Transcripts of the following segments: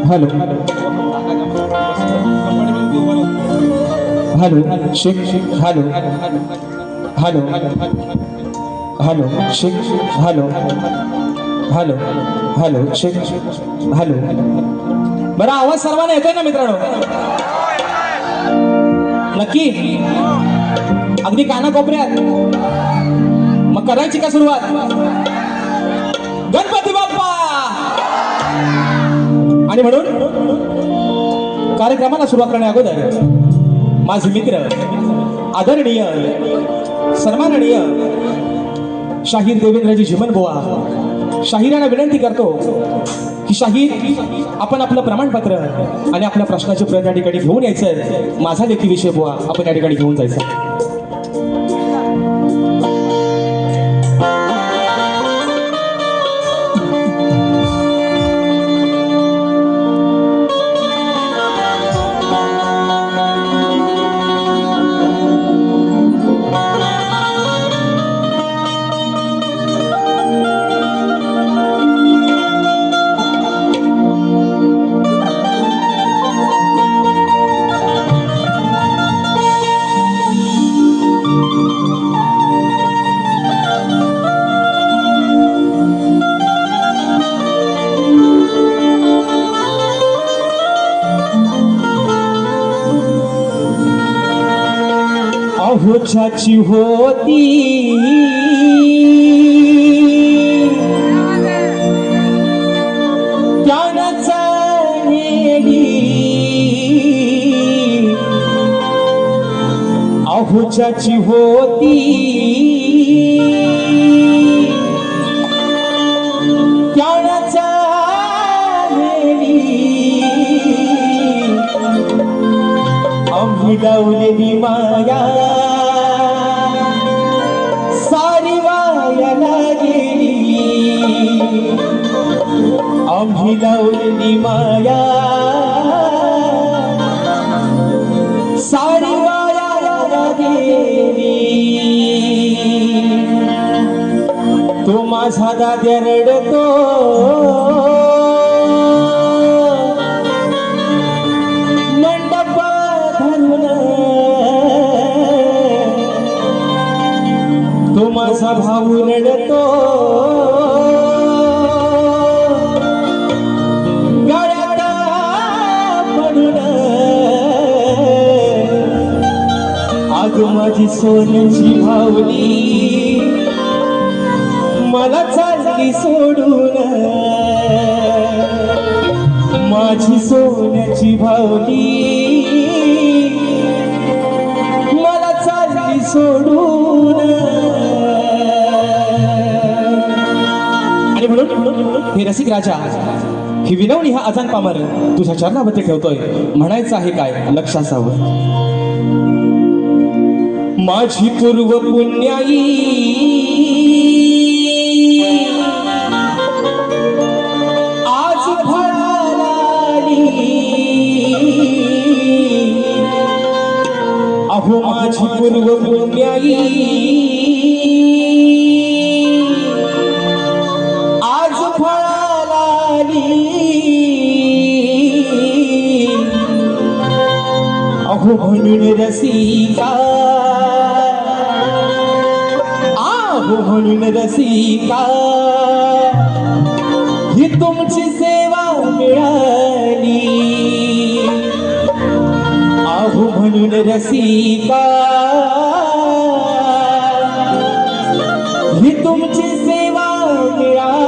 Hello hello Shaikh hello hello hello Shaikh hello hello hello Shaikh hello. बरं आवाज सर्वांना येतोय ना मित्रांनो? नक्की अगदी कानाकोपऱ्यात. मग करायची का सुरुवात? गणपती बाप्पा. आणि म्हणून कार्यक्रमाला सुरुवात करण्या अगोदर माझे मित्र आदरणीय सन्माननीय शाहीर देवेंद्रजी झिमन बुवा शाहिरांना विनंती करतो की शाहीर आपण आपलं प्रमाणपत्र आणि आपल्या प्रश्नाची प्रत या ठिकाणी घेऊन यायचं. माझा लेखी विषय बुवा आपण या ठिकाणी घेऊन जायचं. अहोच्याची होती त्यानं चालली, अहोच्याची होती त्यानं चालली, आम्ही लावलेली माया सारी वायाला गेली, आम्ही लावलेली माया सारी वायाला गेली. तो माझा दाद्या रडतो तो माझा भाऊ रडतो गळ्यात पडून. आग माझी सोन्याची भावली मला चालली सोडून, माझी सोन्याची भावली मला चालली सोडून. आणि म्हणून हे रसिक राजा ही विनवणी हा अजान पामर तुझ्या चरणावरती ठेवतोय. म्हणायचं आहे काय लक्ष असावं. माझी पूर्व पुण्याई आज फळाला आली, अहो माझी पूर्व पुण्याई आज फळाला आली, अहो म्हणून रसिका, अहो म्हणून रसिका ही तुमची सेवा मिळाली, अहो म्हणून रसिका ही तुमची सेवा मिळाली.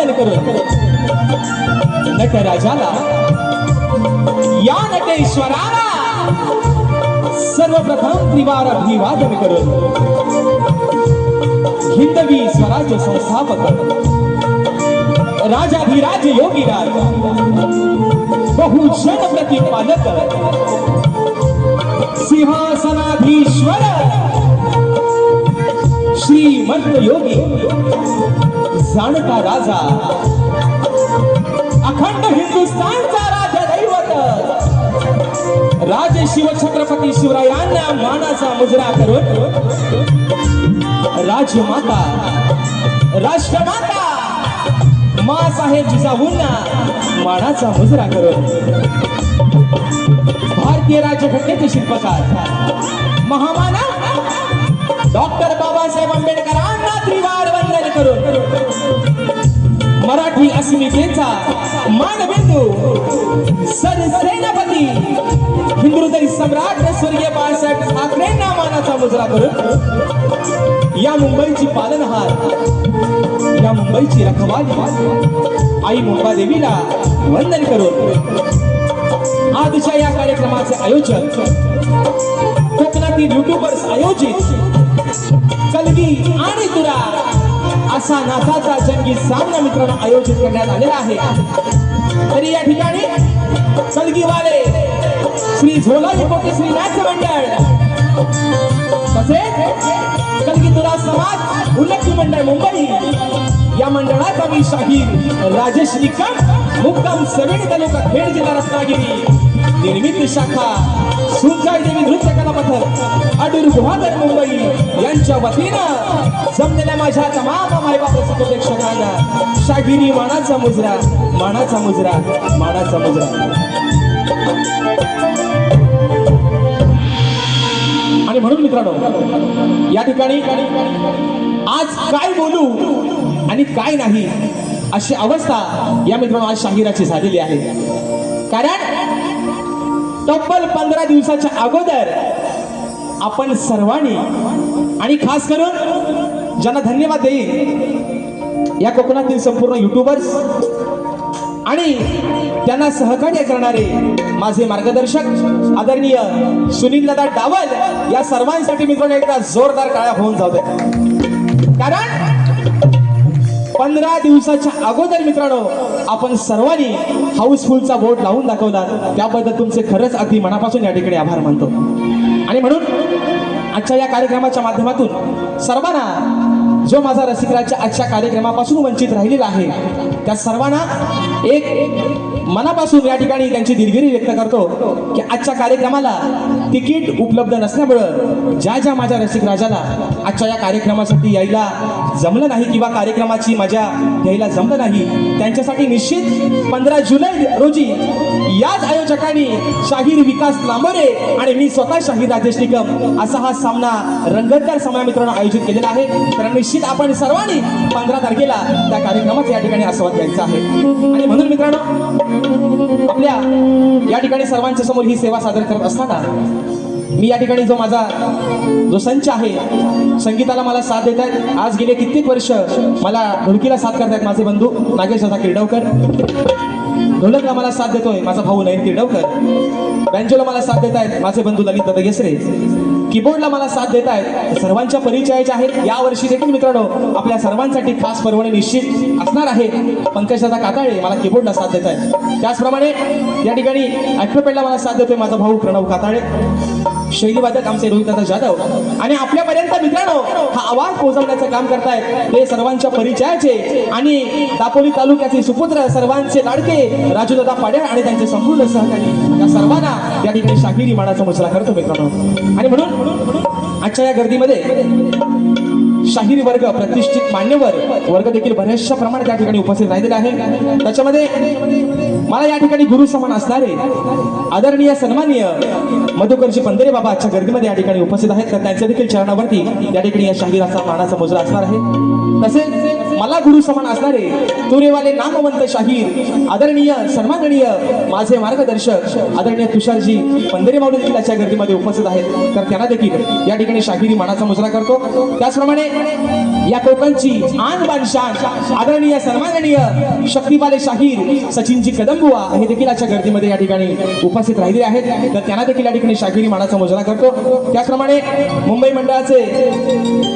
वंदन करून नटराजाला या नटेश्वराला सर्वप्रथम त्रिवार अभिवादन करून हिंदवी स्वराज्य संस्थापक राजाधिराज योगीराज बहुजन प्रतिपालक सिंहासनाधीश्वर श्रीमंत योगी जाणता राजा अखंड हिंदुस्थानचा राजदैवत राजे शिव छत्रपती शिवरायांना मानाचा मुजरा करून राजमाता राष्ट्रमाता माँ साहेब जिजाऊंना मानाचा मुजरा करून भारतीय राज्यघटनेचे शिल्पकार महामानव डॉक्टर बाबासाहेब आंबेडकरांना त्रिवार वंदन करून मराठी अस्मितेचा मानबिंदू सरसेनापती हिंदुहृदय सम्राट स्वर्गीय बाळासाहेब ठाकरेंना मानाचा मुजरा करून या मुंबईची पालनहार या मुंबईची रखवाली आई मुंबादेवीला वंदन करून आजच्या या कार्यक्रमाचे आयोजन कोकणातील युट्यूबर्स आयोजित कलगी आणि तुरा असा नाचाचा जंगी सामना मित्रांनो आयोजित करण्यात आलेला आहे। तरी या ठिकाणी कलगीवाले श्री झोलाजी कोटी श्री नाट्य मंडळ तसेच कलगी तुरा समाज उन्नती मंडळ मुंबई या मंडळाचा मी शाहीर राजेश निकम मुक्काम सवेणी तालुका खेड जिल्हा रत्नागिरी निर्मित शाखा सुनसाई देवी नृत्य कला पथक अडूर गुहागर मुंबई यांच्या वतीनं जमलेल्या माझ्या तमाम मायबाप प्रेक्षकांना शाहिरी मानाचा मुजरा मानाचा मुजरा मानाचा मुजरा। आणि म्हणून मित्रांनो या ठिकाणी आज काय बोलू आणि काय नाही अशी अवस्था या मित्रांनो आज शाहिराची झालेली आहे। कारण तब्बल 15 दिवसाच्या अगोदर आपण सर्वांनी आणि खास करून ज्यांना धन्यवाद देईल या कोकणातील संपूर्ण युट्यूबर्स आणि त्यांना सहकार्य करणारे माझे मार्गदर्शक आदरणीय सुनील दादा डावल या सर्वांसाठी मित्रांनो एकदा जोरदार टाळ्या होऊन जाऊ दे। कारण 15 दिवसाच्या अगोदर मित्रांनो आपण सर्वांनी हाऊसफुलचा बोर्ड लावून दाखवला त्याबद्दल तुमचे खरंच अगदी मनापासून या ठिकाणी आभार मानतो। आणि म्हणून आजच्या या कार्यक्रमाच्या माध्यमातून सर्वांना जो माझा रसिकराजच्या आजच्या कार्यक्रमापासून वंचित राहिलेला आहे त्या सर्वांना एक मनापासून या ठिकाणी त्यांची दिलगिरी व्यक्त करतो की आजच्या कार्यक्रमाला तिकीट उपलब्ध नसल्यामुळं ज्या माझ्या रसिकराजाला आजच्या या कार्यक्रमासाठी यायला जमलं नाही किंवा कार्यक्रमाची मजा घ्यायला जमलं नाही त्यांच्यासाठी निश्चित 15 जुलै रोजी याच आयोजकांनी शाहीर विकास लांबोरे आणि मी स्वतः शाहीर राजेश निकम असा हा सामना रंगतदार सामना मित्रांनो आयोजित केलेला आहे। तर निश्चित आपण सर्वांनी 15 तारखेला त्या कार्यक्रमाचा या ठिकाणी आस्वाद घ्यायचा आहे। आणि म्हणून मित्रांनो आपल्या या ठिकाणी सर्वांच्या समोर ही सेवा सादर करत असताना मी या ठिकाणी जो माझा जो संच आहे संगीताला मला साथ देत आहेत आज गेले कित्येक वर्ष मला ढोलकीला साथ करतायत माझे बंधू नागेश दादा किर्डवकर ढोलकला मला साथ देतोय माझा भाऊ नयन किर्डवकर बँजोला मला साथ देत आहेत माझे बंधू ललित दादा गेसरे कीबोर्डला मला साथ देत आहेत सर्वांच्या परिचयाचे आहेत। या वर्षी देखील मित्रांनो आपल्या सर्वांसाठी खास पर्वणी निश्चित असणार आहे। पंकज दादा काताळे मला कीबोर्डला साथ देत आहेत त्याचप्रमाणे या ठिकाणी ॲक्रोपॅडला मला साथ देतोय माझा भाऊ प्रणव काताळे शैलीवादक आमचे रोहित दादा जाधव आणि आपल्यापर्यंत मित्रांनो हा आवाज पोहोचवण्याचं काम करतायत ते सर्वांच्या परिचयाचे आणि दापोली तालुक्याचे सुपुत्र सर्वांचे लाडके राजू दादा पाड्या आणि त्यांचे संपूर्ण सहकारी या सर्वांना या ठिकाणी शाहिरी मानाचा मुजरा करतो मित्रांनो। आणि म्हणून आजच्या या गर्दीमध्ये शाहिरी वर्ग प्रतिष्ठित मान्यवर वर्ग देखील बऱ्याचशा प्रमाणात या ठिकाणी उपस्थित राहिलेले आहे। त्याच्यामध्ये मला या ठिकाणी गुरु समान असणारे आदरणीय सन्माननीय मधुकरजी पंधरे बाबा आजच्या गर्दीमध्ये या ठिकाणी उपस्थित आहेत तर त्यांच्या देखील चरणावरती या ठिकाणी या शाहिराचा मानाचा मुजरा असणार आहे। तसेच मला गुरु समान असणारे तुरेवाले नामवंत शाहीर आदरणीय सन्माननीय माझे मार्गदर्शक आदरणीय तुषारजी पंधरे माऊली देखील आजच्या गर्दीमध्ये उपस्थित आहेत तर त्यांना देखील या ठिकाणी शाहिरी मानाचा मुजरा करतो। त्याचप्रमाणे या कोकणची आन बान शान आदरणीय सन्माननीय शक्तिपाले शाहीर सचिनजी कदमबुवा हे देखील आजच्या गर्दीमध्ये या ठिकाणी उपस्थित राहिले आहेत. तर त्यांना देखील या ठिकाणी शाहिरी मानाचा मुजरा करतो. त्याचप्रमाणे मुंबई मंडळाचे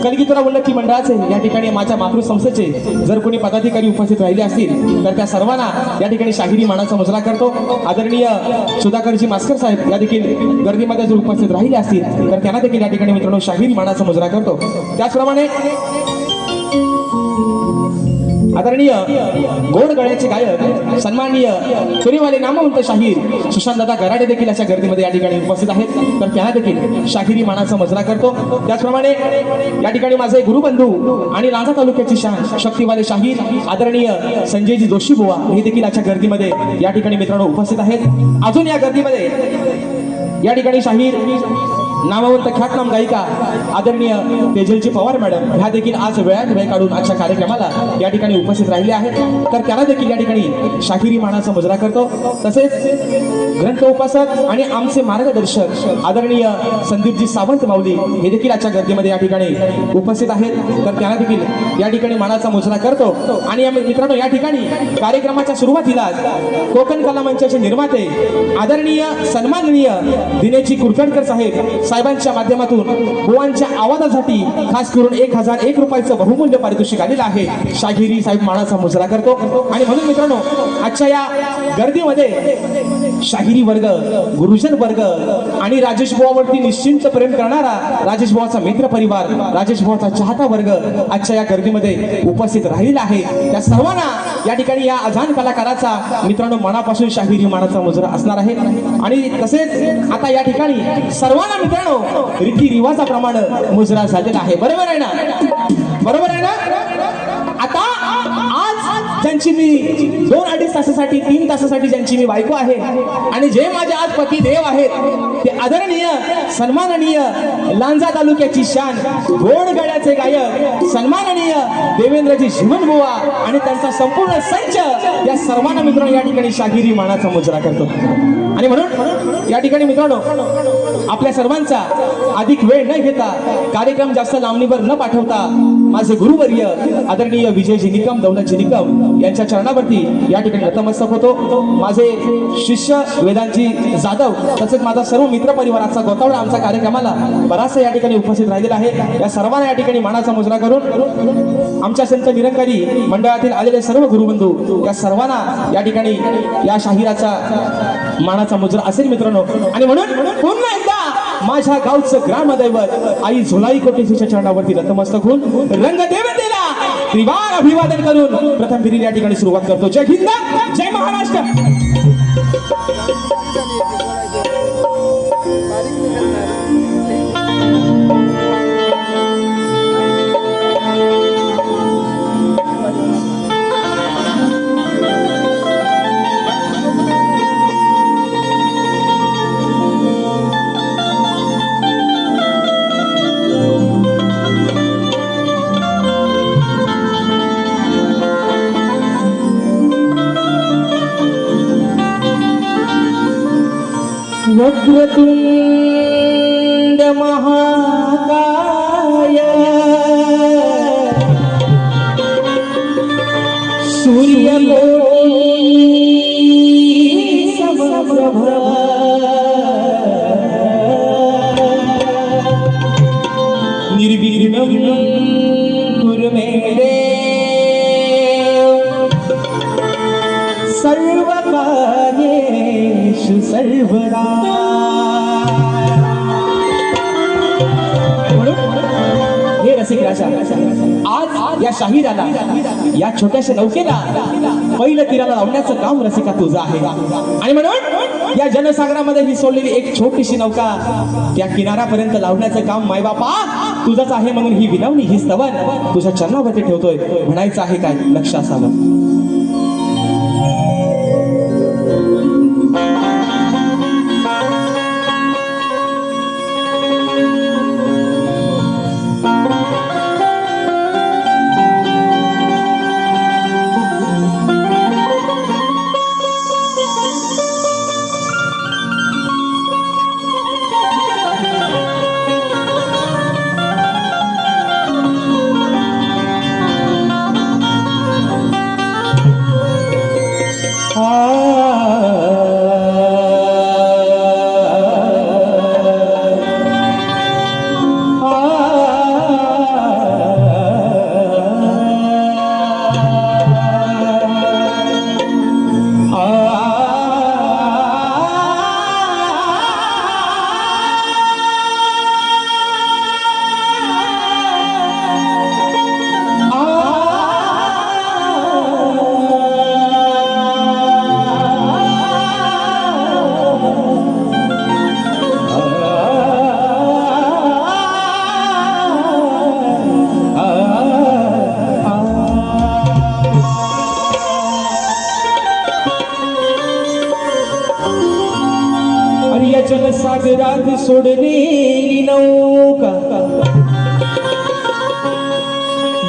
कलगीतुरा उन्नती मंडळाचे या ठिकाणी माझ्या मातृसंस्थेचे जर कोणी पदाधिकारी उपस्थित राहिले असतील तर त्या सर्वांना या ठिकाणी शाहिरी मानाचा मुजरा करतो. आदरणीय सुधाकरजी मास्कर साहेब या देखील गर्दीमध्ये जर उपस्थित राहिले असतील तर त्यांना देखील या ठिकाणी मित्रांनो शाहिरी मानाचा मुजरा करतो. त्याचप्रमाणे आदरणीय गोड गळ्याचे गायक सन्माननीय चुरीवाले नामवंत शाहीर सुशांत दादा गराडे देखील अशा गर्दीमध्ये या ठिकाणी उपस्थित आहेत. तर त्यांना देखील शाहिरी मानाचा मुजरा करतो. त्याचप्रमाणे या ठिकाणी माझे गुरुबंधू आणि लांजा तालुक्याची शान शक्तिवाले शाहीर आदरणीय संजयजी जोशी बुवा हे देखील अशा गर्दीमध्ये या ठिकाणी मित्रांनो उपस्थित आहेत. अजून या गर्दीमध्ये या ठिकाणी शाहीर नामवंत ख्यातनाम गायिका आदरणीय तेजलजी पवार मॅडम ह्या देखील आज वेळात वेळ काढून आजच्या कार्यक्रमाला या ठिकाणी उपस्थित राहिले आहेत. तर त्यांना देखील या ठिकाणी शाहिरी मानाचा मुजरा करतो. तसेच ग्रंथ उपासक आणि आमचे मार्गदर्शक आदरणीय संदीपजी सावंत माऊली हे देखील आजच्या गर्दीमध्ये या ठिकाणी उपस्थित आहेत. तर त्यांना देखील या ठिकाणी मानाचा मुजरा करतो. आणि मित्रांनो या ठिकाणी कार्यक्रमाच्या सुरुवातीला कोकण कला मंचाचे निर्माते आदरणीय सन्माननीय दिनेशजी कुरकणकर साहेबांच्या माध्यमातून बुवांच्या आवाजासाठी खास करून 1001 रुपयाचं बहुमूल्य पारितोषिक आलेलं आहे. शाहिरी साहेब मानाचा मुजरा करतो. आणि म्हणून मित्रांनो आजच्या या गर्दीमध्ये शाहिरी वर्ग गुरुजन वर्ग आणि राजेश बुवावरती निश्चिंत प्रेम करणारा राजेश बुवाचा मित्र परिवार राजेश बुवाचा चाहता वर्ग आजच्या या गर्दीमध्ये उपस्थित राहिलेला आहे. त्या सर्वांना या ठिकाणी या अजान कलाकाराचा मित्रांनो मनापासून शाहिरी मानाचा मुजरा असणार आहे. आणि तसेच आता या ठिकाणी सर्वांना मित्रांनो रीती रिवाजाप्रमाणे मुजरा झालेला आहे. बरोबर आहे ना? बरोबर आहे ना? आता आज ज्यांची मी 2-2.5 तासासाठी 3 तासासाठी ज्यांची मी बायको आहे आणि जे माझे आज पती देव आहेत ते आदरणीय सन्माननीय लांजा तालुक्याची शान गोड गळ्याचे गायक सन्माननीय देवेंद्रजी जीवनबुवा आणि त्यांचा संपूर्ण संच या सर्वांना मित्रांनो या ठिकाणी शाहिरी मानाचा मुजरा करतो. आणि म्हणून या ठिकाणी मित्रांनो आपल्या सर्वांचा अधिक वेळ न घेता कार्यक्रम जास्त लांबणीवर न पाठवता माझे गुरुवर्य आदरणीय विजयजी निकम दौलतजी निकम यांच्या चरणावरती या ठिकाणी नतमस्तक होतो. माझे शिष्य वेदांतजी जाधव तसेच माझा सर्व मित्र परिवाराचा गोतावळा आमच्या कार्यक्रमाला बराचसा या ठिकाणी उपस्थित राहिलेला आहे. या सर्वांना या ठिकाणी मानाचा मुजरा करून आमच्या संत निरंकारी मंडळातील आलेले सर्व गुरुबंधू या सर्वांना या ठिकाणी या शाहिराचा मानाचा मुजरा असेल मित्रांनो. आणि म्हणून पुन्हा एकदा माझ्या गावचं ग्रामदैवत आई झोलाई कोटेशीच्या चरणावरती नतमस्तक होऊन रंगदेवतेला त्रिवार अभिवादन करून प्रथम फेरीला या ठिकाणी सुरुवात करतो. जय हिंद, जय महाराष्ट्र. वक्रतुंड महाकाय सूर्यकोटि समप्रभ निर्विघ्नं कुरु मे देव सर्वकार्येषु सर्वदा. हे रसिक राजा आज या शाहिराला या छोट्याशा नौकेला पहिलं तीराला लावण्याचं काम रसिका तुझं आहे. आणि म्हणून या जनसागरामध्ये ही सोडलेली एक छोटीशी नौका त्या किनाऱ्यापर्यंत लावण्याचं काम मायबापा तुझंच आहे. म्हणून ही विनवणी ही स्तवन तुझ्या चरणावरती ठेवतोय. म्हणायचं आहे काय लक्ष असावं.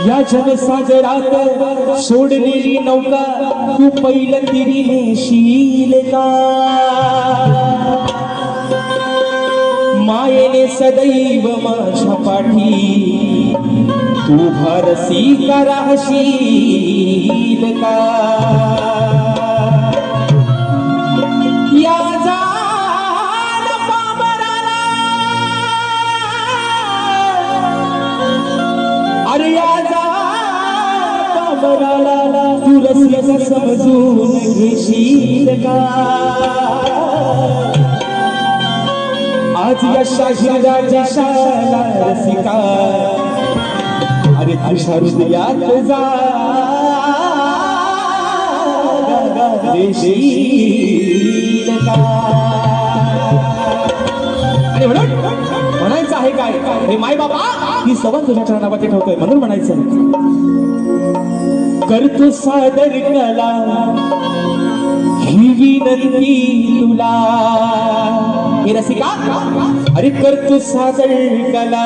या जनसागरात सोडलेली नौका तू पहिलं तिरी नेशील का? मायेने सदैव माझ्या पाठी तू भारसी का राहशील का? या जाण पामराला, अरे या जाण पामराला तू रसिक समजून घेशील का? आज या शाहिराच्या शाला रसिका, अरे तुझ्या हृदयात जा देशील का? आणि म्हणून म्हणायचं आहे काय, हे माय बाबा ही सवन तुझ्या चरणावरती ठेवतोय म्हणून म्हणायचं, करतो सादर कला ही विनंती तुला. हे रसिका, अरे करतो सादर कला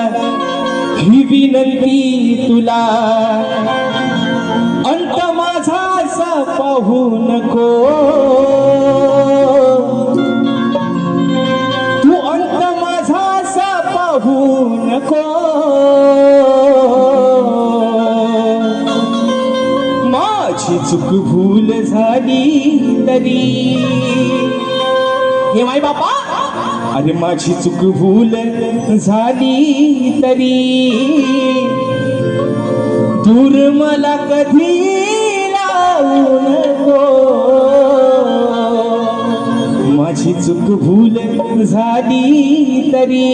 ही विनंती तुला. अंत माझा असा पाहू नको तू, अंत माझा असा पाहू नको. माझी चूक भूल झाली तरी, हे माय बापा, अरे माझी चूक भूल झाली तरी दूर मला कधी लावू नको. माझी चूक भूल झाली तरी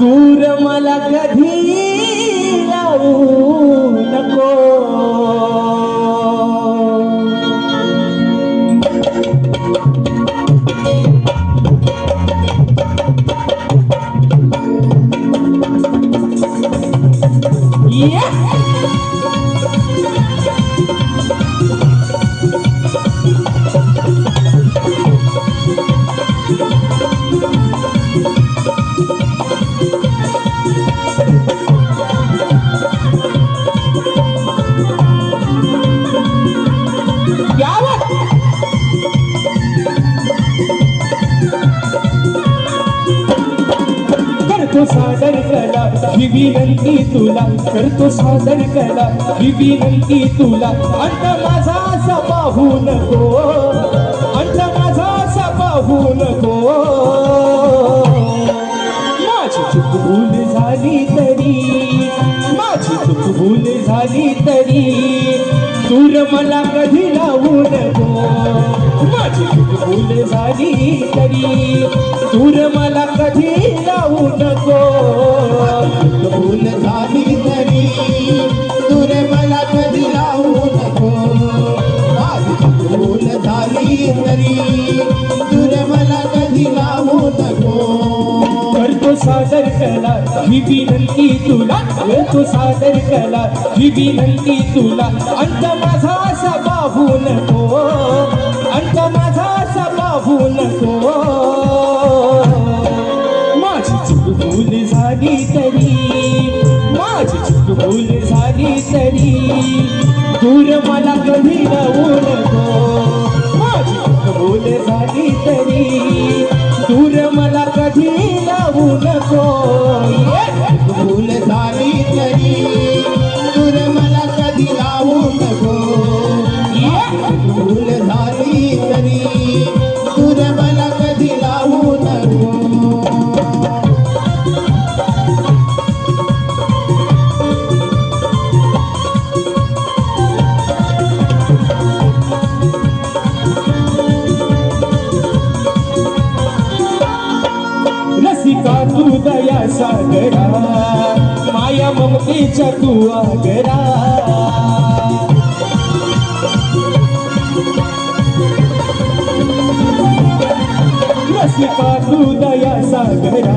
दूर मला कधी लावू नको. करतो सादर कला ही विनंती तुला, करतो सादर कला ही विनंती तुला. अंत माझा असा पाहू नको, अंत माझा असा पाहू नको. माझी चूक भूल झाली तरी, माझी चूक भूल झाली तरी दूर मला कधी लावू नको. माझी चूक भूल झाली तरी दूर मला कधी लावू नको. भूल झाली तरी दूर मला कधी लावू नको. भूल झाली तरी दूर मला कधी लावू नको. करतो सादर कला ही विनंती तुला, करतो सादर कला ही विनंती तुला. अंत माझा असा पाहू नको, अंत माझा असा पाहू नको. माझी चूक भूल झाली तरी, माझी चूक भूल झाली तरी दूर मला कधी लावू नको. माझी चूक भूल झाली तरी दूर मला कधी लावू नको. भूल झाली तरी दूर मला कधी लावू नको. भूल झाली तरी दूर मला कधी लावू नको. रसिका तू दया सागरा, माया ममतेच्या तू आगरा. रसिका तू दया सागरा,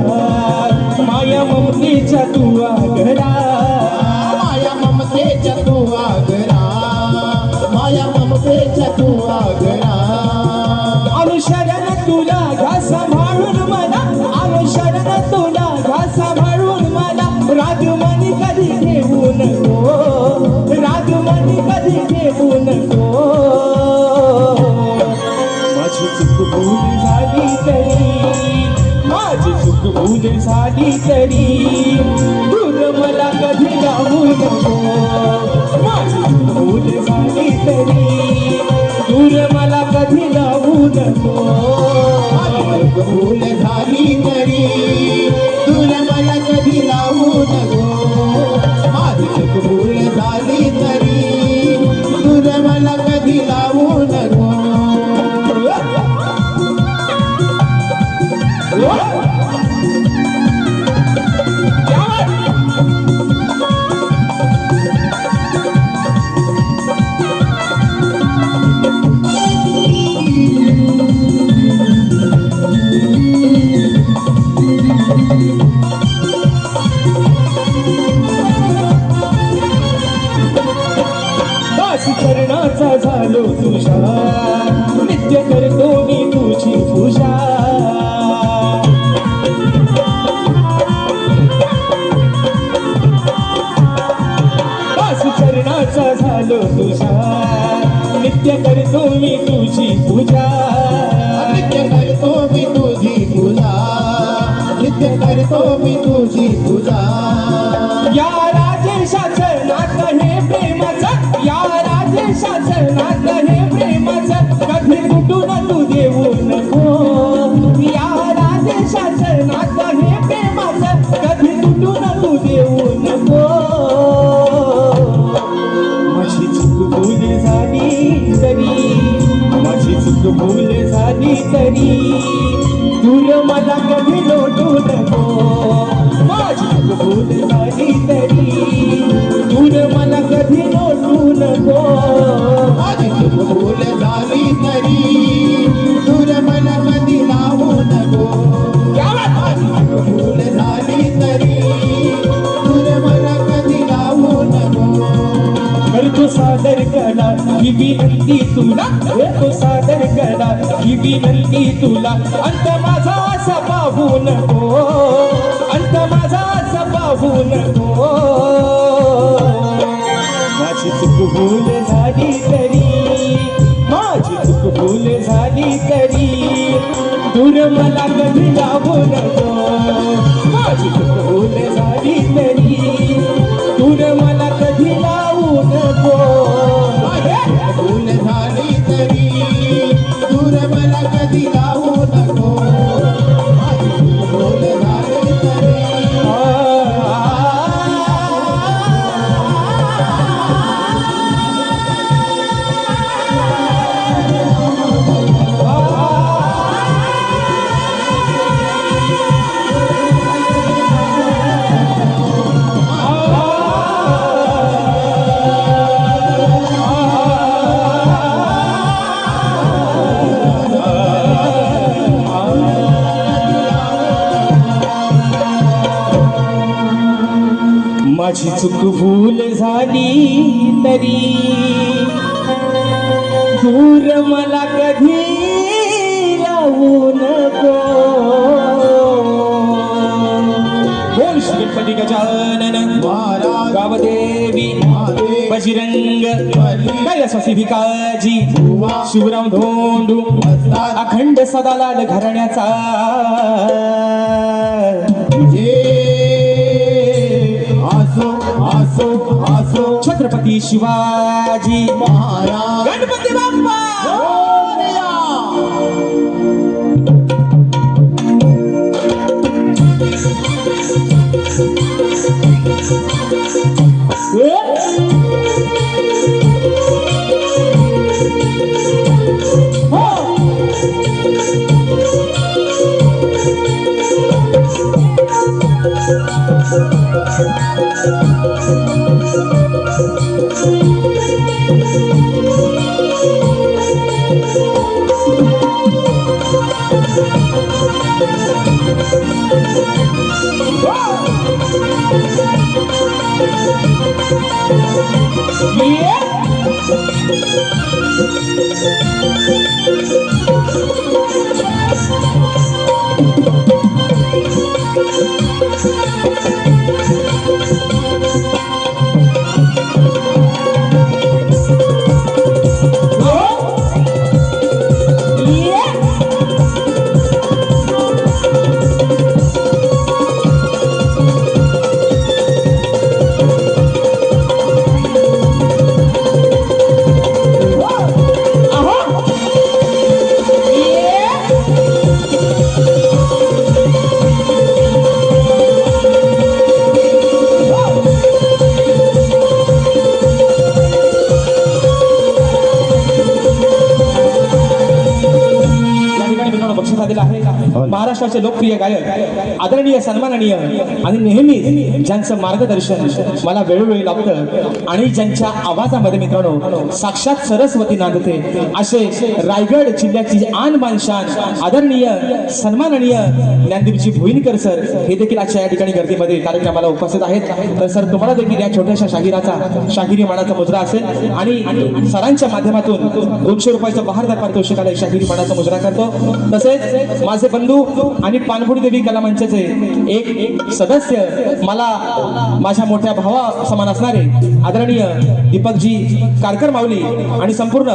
माया ममतेच्या तू आगरा. माया ममतेच्या तू आगरा, माया ममतेच्या तू आगरा. अनुशरण तुला घा सांभाळून मला, अनुशरण तुला घा सांभाळून मला. रागमणी कधी कधी घेऊ नको राग मनी कधी घेऊ नको माझी चूक भूल झाली तरी माझी चूक भूल झाली तरी दूर मला कधी लावू नको माझी चूक भूल झाली तरी दूर मला कधी लावू नको भूल झाली तरी दूर मला कधी लावू नको माझी चूक भूल झाली तरी दूर मला कधी लावू नको चरणाचा झालो तुझा नित्य करतो मी तुझी पूजा दास चरणाचा झालो तुझा नित्य करतो मी तुझी पूजा नित्य करतो मी तुझी पूजा नित्य करतो मी तुझी पूजा या राजेशाचं नातं हे प्रेमाचं या राजेशाचं नातं हे प्रेमाचं कधी तुटून तू देऊ नको या राजेशाचं नातं हे प्रेमाचं कधी तुटून तू देऊ नको माझी चूक भूल झाली तरी माझी चूक भूल झाली तरी दूर मला कधी लोटू नको माझी चूक भूल झाली तरी दूर मला कधी लोटू नको माझी चूक भूल झाली तरी दूर मला कधी लावू नको माझी चूक भूल झाली तरी दूर मला कधी लावू नको करतो सादर करा ही विनंती तुला करतो सादर करा ही विनंती तुला अंत माझा असा पाहू नको अंत माझा असा पाहू नको माझी चूक भूल झाली तरी माझी चूक भूल झाली तरी दूर मला कधी लावू नको माझी चूक भूल झाली तरी दूर मला कधी लावू नको भूल झाली तरी दूर मला कधी लावू नको माझी चूक भूल झाली तरी माझी चूक भूल झाली तरी दूर मला कधी लावू नको बोल श्री गणपती गजानन महाराज गावदेवी महादेव बजरंग बली कैलासवासी भिकाजी बुवा शिवराम धोंडू असतात अखंड सदा लाल घराण्याचा जे आसो आसो आसो छत्रपती शिवाजी महाराज गणपती बाप्पा मोरया. महाराष्ट्राचे लोकप्रिय गायक, आदरणीय सन्माननीय आणि नेहमी ज्यांचं मार्गदर्शन मला वेळोवेळी लाभतं आणि ज्यांच्या आवाजामध्ये मित्रांनो साक्षात सरस्वती नांदते असे रायगड जिल्ह्याची आन मान शान आदरणीय सन्माननीय ज्ञानदीपजी भोईनकर सर हे देखील आजच्या या ठिकाणी गर्दीमध्ये कार्यक्रमाला उपस्थित आहेत. तर सर तुम्हाला देखील या छोट्याशा शाहिरी मानाचा मुजरा असेल आणि सरांच्या माध्यमातून 200 रुपयाचं बहारदार पारितोषिकाला शाहिरी मानाचा मुजरा करतो. तसेच माझे बंधू आणि पानपुडी देवी कला मंचाचे एक सदस्य मला माझ्या मोठ्या भावा समान असणारे आदरणीय दीपकजी कारकर माऊली आणि संपूर्ण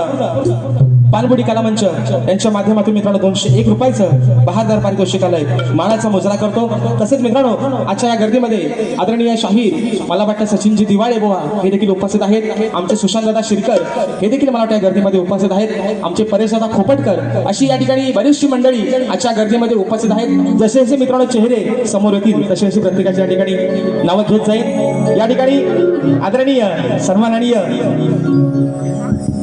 पानपुडी कला मंच यांच्या माध्यमातून मित्रांनो 201 रुपयाचं बहारदार पारितोषिकालय मानाचा मुजरा करतो. तसेच मित्रांनो आजच्या या गर्दीमध्ये आदरणीय शाहीर मला वाटतं सचिनजी दिवाळे बुवा हे देखील उपस्थित आहेत. आमचे सुशांतदादा शिरकर हे देखील मला वाटतं या गर्दीमध्ये उपस्थित आहेत. आमचे परेशदादा खोपटकर अशी या ठिकाणी बरीचशी मंडळी आजच्या गर्दीमध्ये उपस्थित आहेत. जसे जसे मित्रांनो चेहरे समोर येतील तसे तसे प्रत्येकाच्या या ठिकाणी नावं घेत जाईल. या ठिकाणी आदरणीय सन्माननीय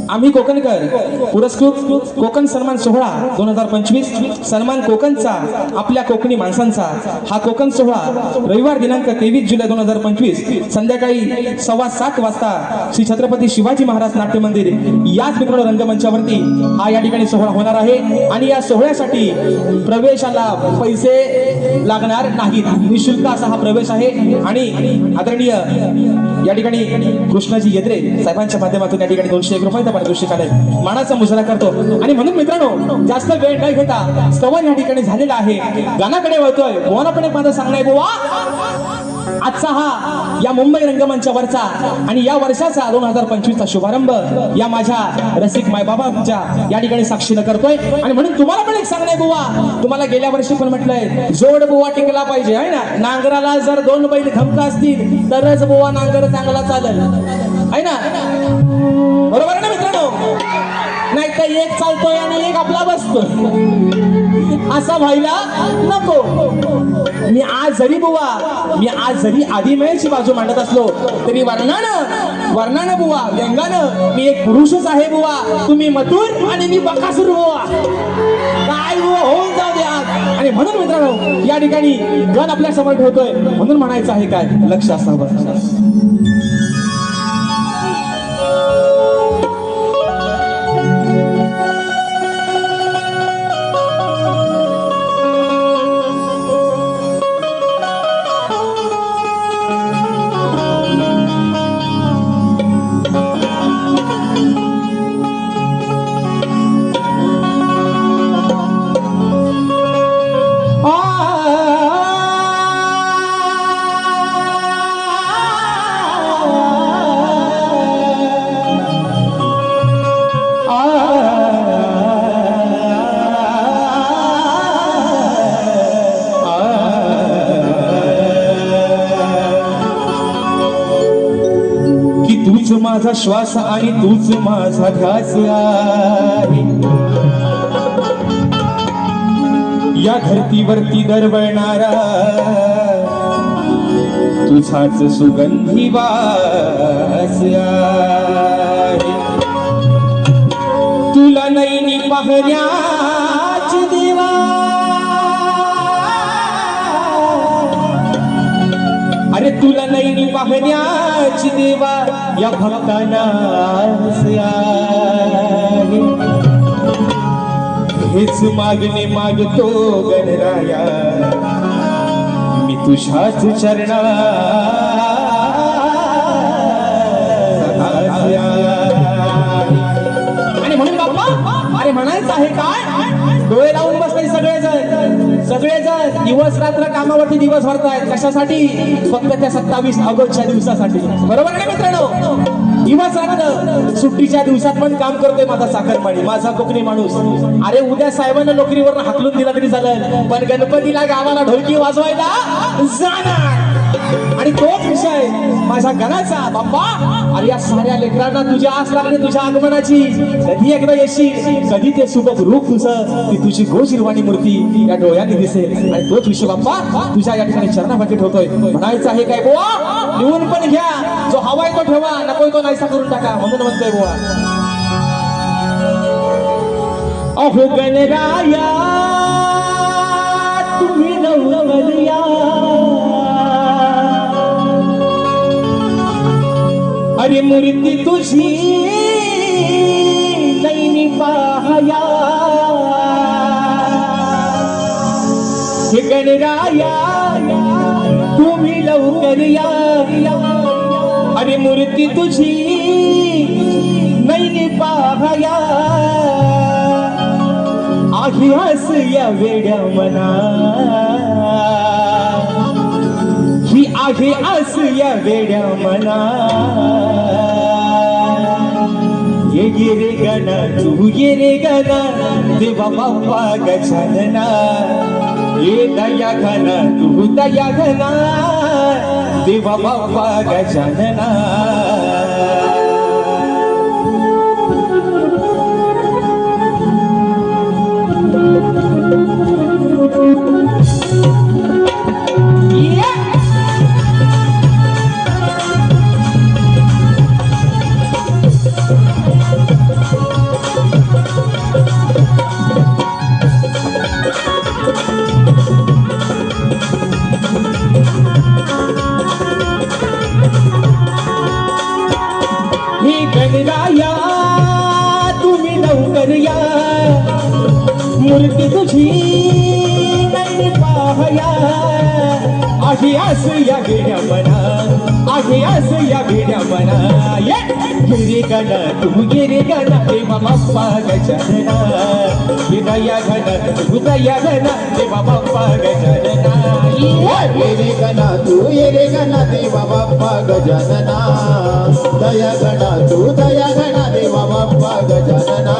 आम्ही कोकणकर पुरस्कृत कोकण सन्मान सोहळा 2025 सन्मान कोकणचा आपल्या कोकणी माणसांचा हा कोकण सोहळा रविवार दिनांक 23 जुलै 2025 संध्याकाळी 7:15 वाजता श्री छत्रपती शिवाजी महाराज नाट्य मंदिर याच मित्रांनो रंगमंचावरती हा या ठिकाणी सोहळा होणार आहे. आणि या सोहळ्यासाठी प्रवेशाला पैसे लागणार नाहीत, निशुल्क असा हा प्रवेश आहे. आणि आदरणीय या ठिकाणी कृष्णाजी येद्रे साहेबांच्या माध्यमातून या ठिकाणी 201 रुपयाचा पारितोषिकालय मानाचा मुजरा करतो. आणि म्हणून मित्रांनो जास्त वेळ न घेता स्तवन या ठिकाणी झालेला आहे. गाण्याकडे वळतोय. बोनापणे माझं सांगणं आहे बुवा आजचा हा या मुंबई रंगमंचावरचा आणि या वर्षाचा 2025 चा शुभारंभ या माझ्या रसिक मायबाबांच्या या ठिकाणी साक्षीनं करतोय. आणि म्हणून तुम्हाला पण एक सांगणं आहे बुवा, तुम्हाला गेल्या वर्षी पण म्हटलंय जोड बुवा टिकला पाहिजे आहे ना. नांगराला जर 2 बैल धमका असतील तरच बुवा नांगर चांगला चालेल आहे ना. बरोबर आहे ना मित्रांनो. नाही तर एक चालतोय आणि एक आपला बसतोय असा व्हायला नको. मी आज जरी आदिमयची बाजू मांडत असलो तरी वर्णानं बुवा व्यंगानं मी एक पुरुषच आहे बुवा. तुम्ही मथुर आणि मी बकासूर बुवा. काय बुवा होऊन जाऊ द्या. आणि म्हणून मित्रांनो या ठिकाणी गण आपल्या समोर ठेवतोय म्हणून म्हणायचं आहे काय लक्ष असावं. तूच माझा श्वास आणि तूच माझा ध्यास आहे. या धरतीवरती दरवळणारा तुझाच सुगंधी वास आहे. तुला नैनी पाहण्याची देवा अरे तुला नैनी पाहण्याची देवा या भक्तांना हेच मागणे मागतो गणराया मी तुझ्याच चरणा. आणि म्हणून बाप्पा अरे म्हणायचं आहे काय डोळे लावून बसले सगळेजण दिवस रात्र कामावरती दिवस भरतायत. कशासाठी? फक्त त्या 27 ऑगस्टच्या दिवसासाठी. बरोबर आहे मित्रांनो. दिवस रात्र सुट्टीच्या दिवसात पण काम करतोय माझा साखरपाणी माझा कोकणी माणूस. अरे उद्या साहेबांना नोकरीवर हाकलून दिला तरी चालेल पण गणपतीला गावाला ढोलकी वाजवायला जाणार. आणि तोच विषय माझ्या गणाचा बाप्पा. अरे या साऱ्या लेकरांना तुझ्या आस लागली तुझ्या आगमनाची. कधी एकदा येशील कधी ते सुबक रूप तुझं ती तुझी गोशिरवाणी मूर्ती या डोळ्याने दिसेल. आणि तोच विषय बाप्पा तुझ्या या ठिकाणी चरणाभागी ठेवतोय. म्हणायचं आहे काय बुवा लिहून पण घ्या. जो हवाय तो ठेवा नकोय तो नाहीसा करून टाका. म्हणून म्हणतोय बुवा अहो गणराया तुम्ही लवकर या अरे मूर्ती तुझी नैनी पाहया हे गणराया तुम्ही लवकर या अरे मूर्ती तुझी नैनी पाहया आही हस या वेड्या मना ही आहे हस या वेड्या मना ये रे गणा तू ये रे गणा देवा बाप्पा गजानना ये दया घना तू दया घना देवा बाप्पा गजानना गणराया तुम्ही लवकर या मूर्ती तुझी नाही पाहया आहे आस या वेड्या मना आहे आस या वेड्या मना ये गिरे गणा तू गिरे गणा देवा बाप्पा गजानना ये दया घना तू दया घना देवा बाप्पा गजानना ये रे गणा तू ये रे गणा देवा बाप्पा गजानना दया गणा तू दया गणा देवा बाप्पा गजानना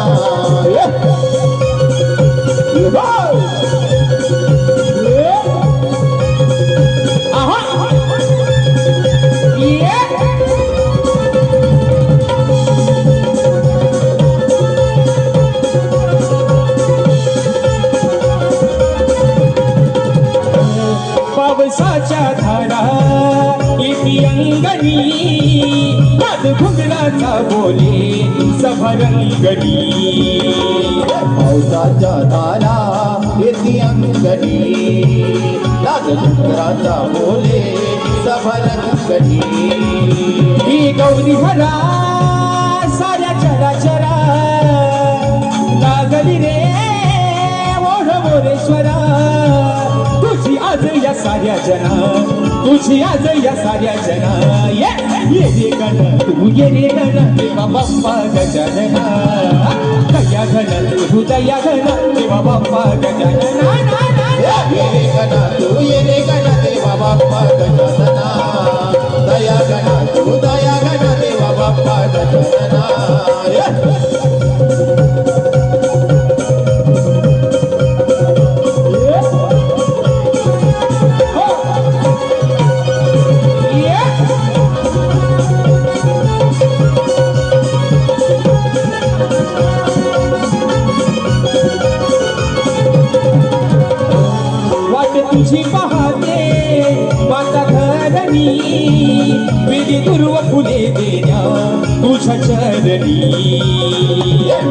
पावसाच्या धारा येती अंगणी नाद घुंगराचा बोले सभरंगणी पावसाच्या धारा येती अंगणी लाग डुंगराचा बोले सभरंगणी ही गौरी हरा साऱ्या चराचरा लागली रे ओढ मोरेश्वरा तुझी आज या साऱ्या जना तुझी आज या साऱ्या जना ये रे गण तू ये रे गण देवा बाप्पा गजानना दया घन तू दया घन देवा बाप्पा गजानना ये रे गणा तू ये रे गणा देवा बाप्पा गजानना दया गणा तू दया गणा देवा बाप्पा गजानना तुझी पाहते माता धरणी विधी दुर्व फुले देण्या तुझ्या चरणी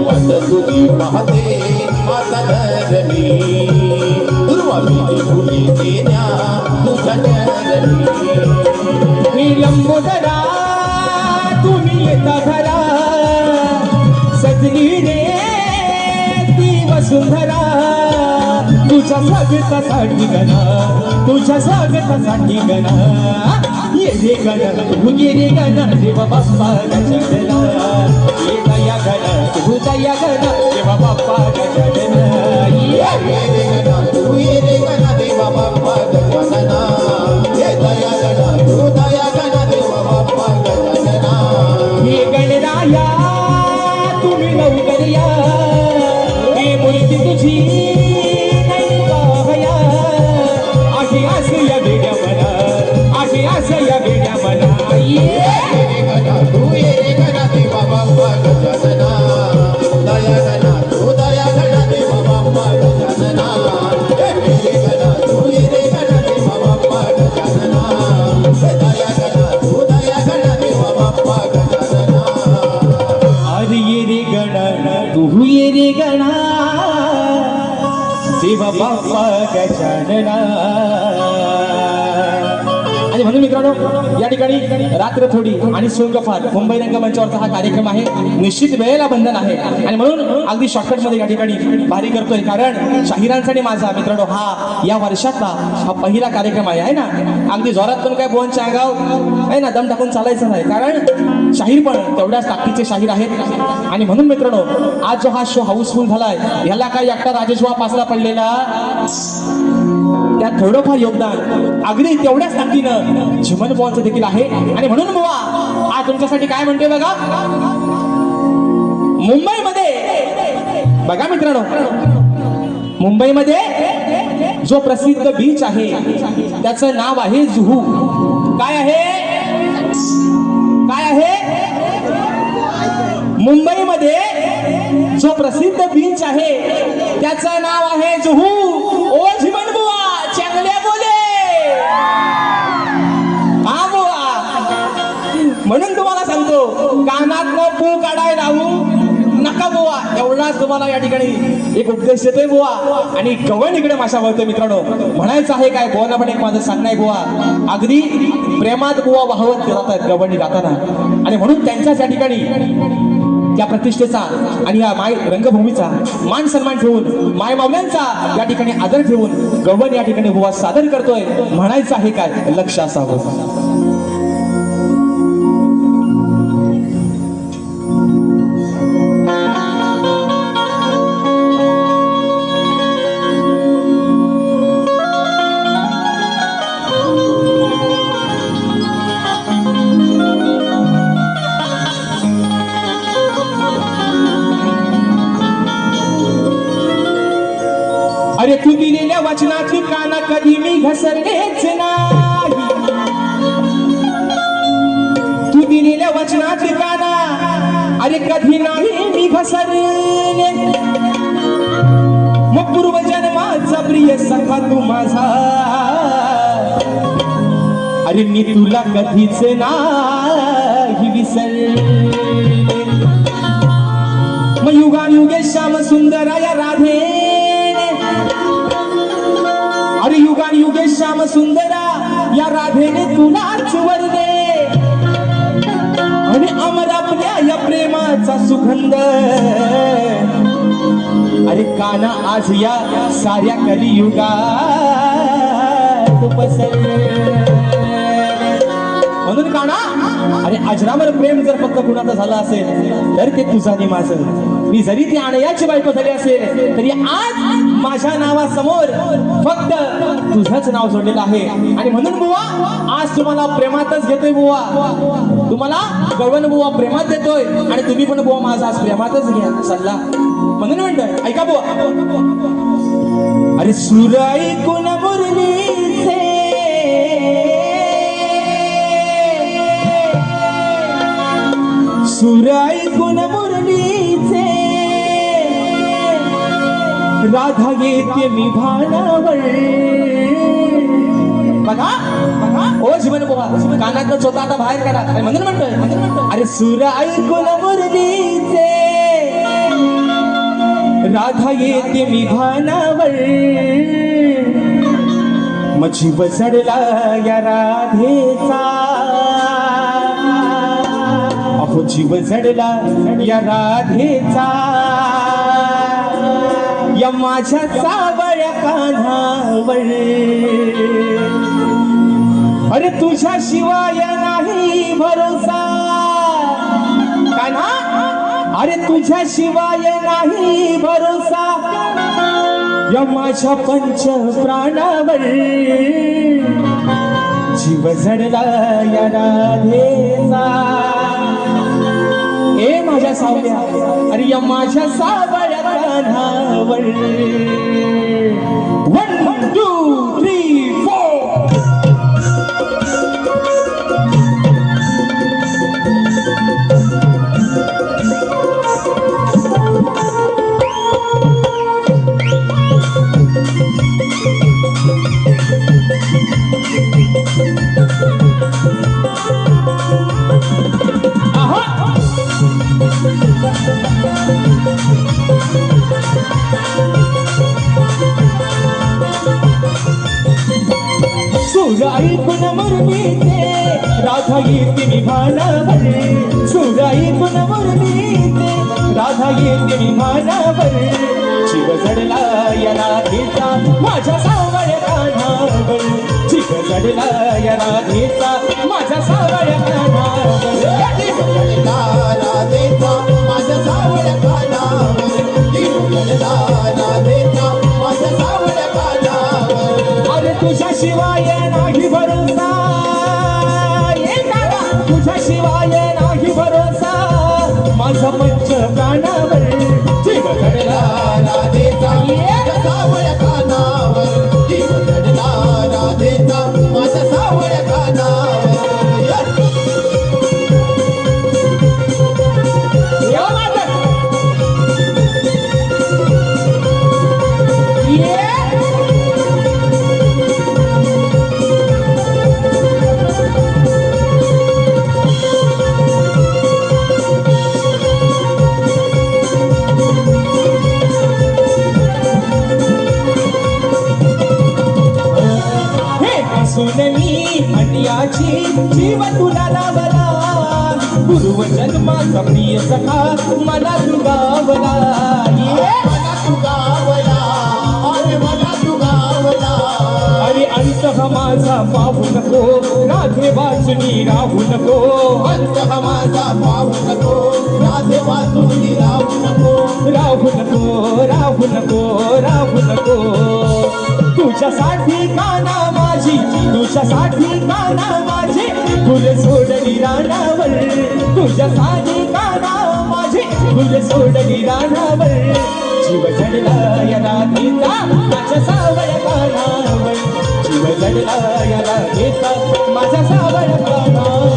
वाट तुझी पाहते माता धरणी दुर्वा विधी फुले देण्या तुझ्या चरणी लंबोदरा तुम्ही येता घरा सजली रे ती वसुंधरा तुझ्या स्वागतासाठी गणा तुझ्या स्वागतासाठी गणा ये रे गणा तू ये रे गणा देवा बाप्पा गजानना ये दया गणा तू दया गणा देवा बाप्पा गजानना ये रे गणा तू ये रे गणा देवा बाप्पा गजानना ये दया गणा तू दया गणा देवा बाप्पा गजानना हे गणराया तुम्ही लवकर या हे मूर्ती तुझी नाही पाहया आहे आस या वेड्या मना आहे आस या वेड्या मना ये रे गणा तू ये रे गणा देवा बाप्पा गजानना दया गणा तू दया गणा देवा बाप्पा गजानना ये रे गणा तू ये रे गणा देवा बाप्पा गजानना दया गणा तू दया गणा देवा बाप्पा गजानना अरे ये रे गणा तू ये रे गणा शिव बाप्पा गजानना. आणि म्हणून मित्रांनो या ठिकाणी रात्र थोडी आणि सोंग फार मुंबई रंगमंचावरचा हा कार्यक्रम आहे. निश्चित वेळेला बंधन आहे आणि म्हणून अगदी शॉर्टकट मध्ये या ठिकाणी भारी करतोय. कारण शाहिरांसाठी माझा मित्रांनो हा या वर्षातला हा पहिला कार्यक्रम आहे ना. अगदी जोरात पण काय बोनच्या अंगाव आहे ना दम टाकून चालायचं नाही. कारण शाहीर पण तेवढ्याच ताकदीचे शाहीर आहेत. आणि म्हणून मित्रांनो आज जो हा शो हाऊसफुल झालाय ह्याला काय एकटा राजेश पासला पडलेला त्यात थोडंफार योगदान अगदी तेवढ्याच ताकदीनं झिमन बुवांचं देखील आहे. आणि म्हणून बुवा आज तुमच्यासाठी काय म्हणते बघा. मुंबईमध्ये बघा मित्रांनो मुंबईमध्ये जो प्रसिद्ध बीच आहे त्याचं नाव आहे जुहू. काय आहे काय आहे मुंबईमध्ये जो प्रसिद्ध बीच आहे त्याचं नाव आहे जुहू. ओ झिमन बुवा चांगल्या बोले. हा बुवा म्हणून तुम्हाला सांगतो कानात पू काढाय लावू नका बुवा. एवढाच तुम्हाला या ठिकाणी एक उपदेश देतोय बुवा. आणि गवण इकडे माशा वळतोय मित्रांनो. म्हणायचं आहे काय बुवा पण एक माझं सांगणं आहे बुवा. अगदी प्रेमात बुवा वाहवत जातात गवणी गाताना. आणि म्हणून त्यांच्याच या ठिकाणी त्या प्रतिष्ठेचा आणि या माय रंगभूमीचा मान सन्मान ठेवून माय मावल्यांचा या ठिकाणी आदर ठेवून गवण या ठिकाणी बुवा सादर करतोय. म्हणायचं आहे काय लक्ष असावं. अरे तू दिलेल्या वचनाची काना कधी मी घसरलेच नाही. तू दिलेल्या वचनाची काना अरे कधी नाही मी घसरले. मग पूर्वजन्माचा प्रिय सखा तू माझा अरे मी तुला कधीच नाही विसरले. मग युगानुगे श्याम सुंदरा या राधे अरे युगान युगे श्याम सुंदरा या राधेने तुलाच वरले. आणि अमर आपल्या या प्रेमाचा सुगंध अरे काना आज या साऱ्या कलियुगात पसरले. म्हणून काना अरे अजरामर प्रेम जर फक्त कुणाचं झालं असेल तर ते तुझं आणि माझं. मी जरी ती आणयाची बायको झाली असेल तरी आज माझ्या नावासमोर फक्त तुझंच नाव जोडलेलं आहे. आणि म्हणून बुवा आज तुम्हाला प्रेमातच घेतोय बुवा. तुम्हाला गवळण बुवा प्रेमात देतोय आणि तुम्ही पण बुवा माझा आज प्रेमातच घ्या सल्ला. म्हणून म्हणतोय ऐका बुवा. अरे सूर ऐकून मुरलीचे सूर ऐकून मुरलीचे राधा येते मी भानावर. बघा बघा ओ जीवन बुवा कानातलं स्वतः आता बाहेर काढा. म्हणून म्हणतोय अरे सूर ऐकून मुरलीचे राधा येते मी भानावर. मग जीव चढला या राधेचा अहो जीव चढला या राधेचा या माझ्या सावळ्या कान्हावर. अरे तुझ्या शिवाय नाही भरोसा कान्हा. अरे तुझ्या शिवाय नाही भरोसा या माझ्या पंच प्राणावर. जीव जडला या राधेचा ए माझ्या सावल्या अरे या माझ्या सावळ्या कान्हावर. 1 2 3 4 आहा राधा येते मी भानावर सुराईतून मुरलीते राधा येते मी भानावर जीव जडला या राधेचा माझ्या सावळ्या कानावर जीव जडला या राधेचा माझ्या सावळ्या कानावर जीव जडला राधेचा माझ्या सावळ्या कानावर जीव जडला राधेचा माझ्या सावळ्या कानावर अरे तुझ्याशिवाय नाही भरोसा ये काका तुझ्याशिवाय नाही भरोसा माझा पंच प्राणावर जीव जडला राधेचा माझ्या सावळ्या कानावर जीव जडला राधेचा माझ्या सावळ्या कानावर या माता ये सुननी हटियाची जीव तुला लावला पूर्व जन्माचा प्रिय सखा मला तू गावला मला तू गावला अरे मला तू गावला अरे अंत माझा पाहू नको राधे वाचूनी राहू नको अंत माझा पाहू नको राधे वाचून राहू नको राहू नको राहू नको राहू नको तुझ्यासाठी काना माझी तुझ्यासाठी काना माझी फुले सोडली रानावर तुझ्यासाठी काना माझी फुले सोडली रानावर जीव जडला या राधेचा माझ्या सावळ्या कानावर जीव जडला या राधेचा माझ्या सावळ्या कानावर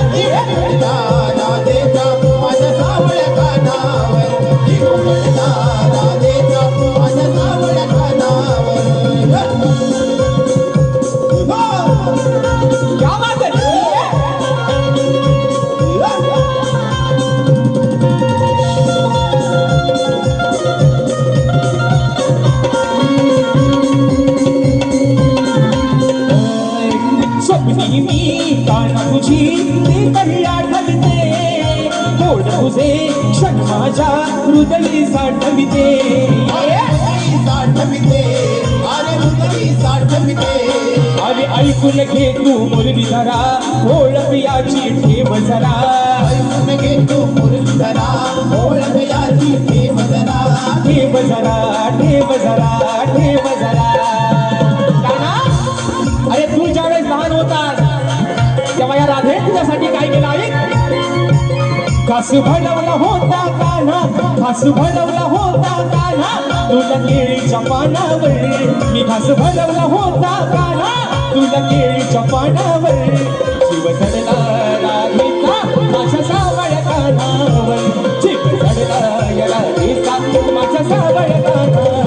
जीव जडला राधेचा माझ्या सावळ्या कानावर जीव जडला राधेचा माझ्या सावळ्या कानावर क्या बात है स्वप्नी मी काना तुझी ती कधी आठवते गोड तुझे क्षण माझ्या हृदयी साठविते साठविते अरे हृदयी साठविते अरे ऐकून घे तू मुरलीधरा ओळख याची ठेव जरा ऐकून घे तू मुरलीधरा ओळख याची ठेव जरा ठेव जरा ठेव जरा ठेव जरा काना अरे तू ज्यावेळेस लहान होतास तेव्हा या राधे तुझ्यासाठी काय केलं ऐक घास भरवला होता कान्हा घास भरवला होता कान्हा तुला केळीच्या पानावर मी घास भरवला होता कान्हा तुला केळीच्या पानावर जीव जडला राधेचा माझ्या सावळ्या कानावर जीव जडला या राधेचा माझ्या सावळ्या कानावर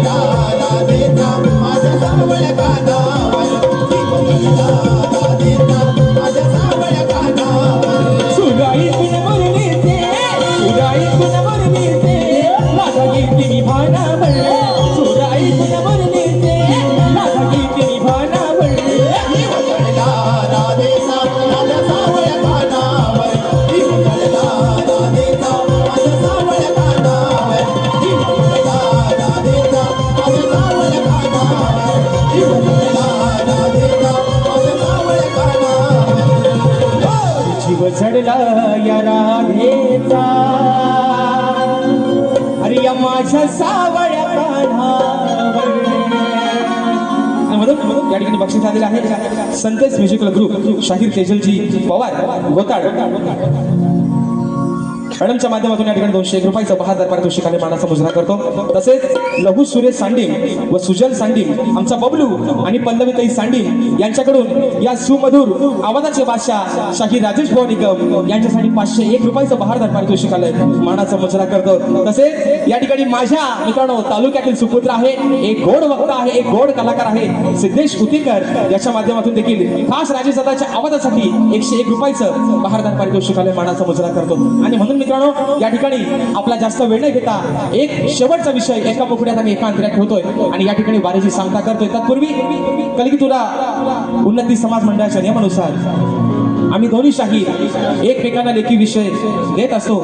राधेचा माझ्या सावळ्या कानावर जीव जडला राधेचा माझ्या सावळ्या कानावर सुराईतून मुरलीते सुराईतून मुरलीते राधा गीते मी भानावर सुराईतून मुरलीते राधा गीते मी भानावर जीव जडला राधेचा माझ्या सावळ्या कानावर जीव जडला राधेचा माझ्या सावळ्या कानावर जीव जडला राधेचा माझ्या सावळ्या कानावर जीव जडला राधेचा माझ्या सावळ्या कानावर जीव जडला या राधेचा अरे या माझ्या सावळ्या कानावर आणि म्हणून या ठिकाणी बक्षीस आलेलं आहे संतेश म्युझिकल ग्रुप शाहीर तेजलजी पवार गोताड मॅडमच्या माध्यमातून या ठिकाणी 201 रुपयाचं 1000 पारितोषिक आणि मानाचा मुजरा करतो तसेच लघु सुरेश सांडिम व सुजल सांडिम आमचा बबलू आणि पल्लवीताई सांडिम यांच्याकडून या सुमधुर आवाजाचे बादशाह शाहीर राजेश भाऊ निकम यांच्यासाठी 501 रुपयाचं 1000 पारितोषिक आलंय मानाचा मुजरा करतो तसेच या ठिकाणी माझ्या मित्रांनो तालुक्यातील सुपुत्र आहे एक गोड वक्ता आहे एक गोड कलाकार आहे सिद्धेश उतीकर याच्या माध्यमातून देखील खास राजेश दादाच्या आवाजासाठी 101 रुपयाचं 1000 पारितोषिक आलंय मानाचा मुजरा करतो आणि म्हणून मी मित्रांनो या ठिकाणी आपला जास्त वेळ नाही घेता एक शेवटचा विषय एका मुकड्यात आणि एका अंतऱ्यात ठेवतोय आणि या ठिकाणी वारीची सांगता करतोय. तत्पूर्वी कलगी तुला उन्नती समाज मंडळाच्या नियमानुसार आम्ही दोन्ही शाहीर एकमेकांना लेखी विषय देत असतो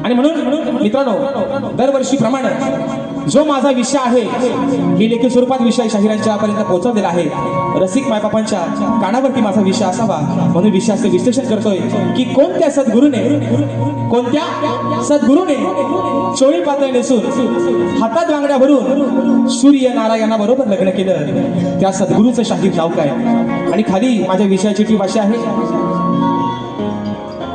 आणि म्हणून मित्रांनो दरवर्षीप्रमाणे जो माझा विषय आहे मी लेखी स्वरूपात विषय शाहिरांच्या पर्यंत पोहोचवलेला आहे. रसिक मायबापांच्या कानावरती माझा विषय असावा म्हणून विषयाचे विश्लेषण करतोय की कोणत्या सद्गुरूने चोळी पातळ नेसून हातात बांगड्या भरून सूर्य नारायणा बरोबर लग्न केलं त्या सद्गुरूचं शाहीर नाव काय. आणि खाली माझ्या विषयाची टीप अशी आहे.